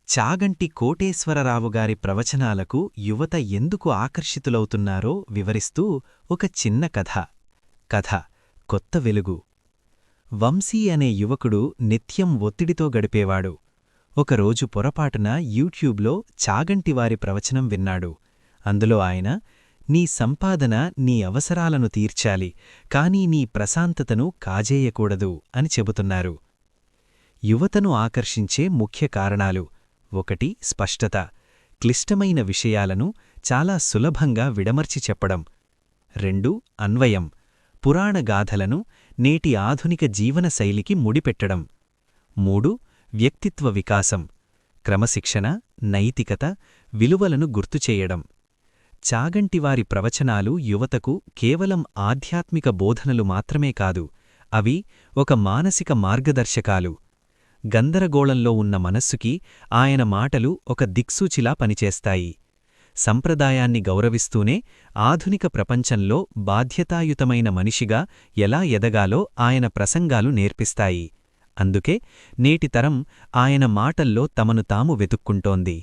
చాగంటి కోటేశ్వరరావుగారి ప్రవచనాలకు యువత ఎందుకు ఆకర్షితులవుతున్నారో వివరిస్తూ ఒక చిన్న కథ కొత్త వెలుగు. వంశీ అనే యువకుడు నిత్యం ఒత్తిడితో గడిపేవాడు. ఒకరోజు పొరపాటున యూట్యూబ్లో చాగంటివారి ప్రవచనం విన్నాడు. అందులో ఆయన, నీ సంపాదన నీ అవసరాలను తీర్చాలి, కానీ నీ ప్రశాంతతను కాజేయకూడదు అని చెబుతున్నారు. యువతను ఆకర్షించే ముఖ్య కారణాలు: 1. స్పష్టత, క్లిష్టమైన విషయాలను చాలా సులభంగా విడమర్చి చెప్పడం. 2. అన్వయం, పురాణగాథలను నేటి ఆధునిక జీవనశైలికి ముడిపెట్టడం. 3. వ్యక్తిత్వ వికాసం, క్రమశిక్షణ, నైతికత, విలువలను గుర్తుచేయడం. చాగంటివారి ప్రవచనాలు యువతకు కేవలం ఆధ్యాత్మిక బోధనలు మాత్రమే కాదు, అవి ఒక మానసిక మార్గదర్శకాలు. గందరగోళంలో ఉన్న మనస్సుకి ఆయన మాటలు ఒక దిక్సూచిలా పనిచేస్తాయి. సంప్రదాయాన్ని గౌరవిస్తూనే ఆధునిక ప్రపంచంలో బాధ్యతాయుతమైన మనిషిగా ఎలా ఎదగాలో ఆయన ప్రసంగాలు నేర్పిస్తాయి. అందుకే నేటి తరం ఆయన మాటల్లో తమను తాము వెతుక్కుంటోంది.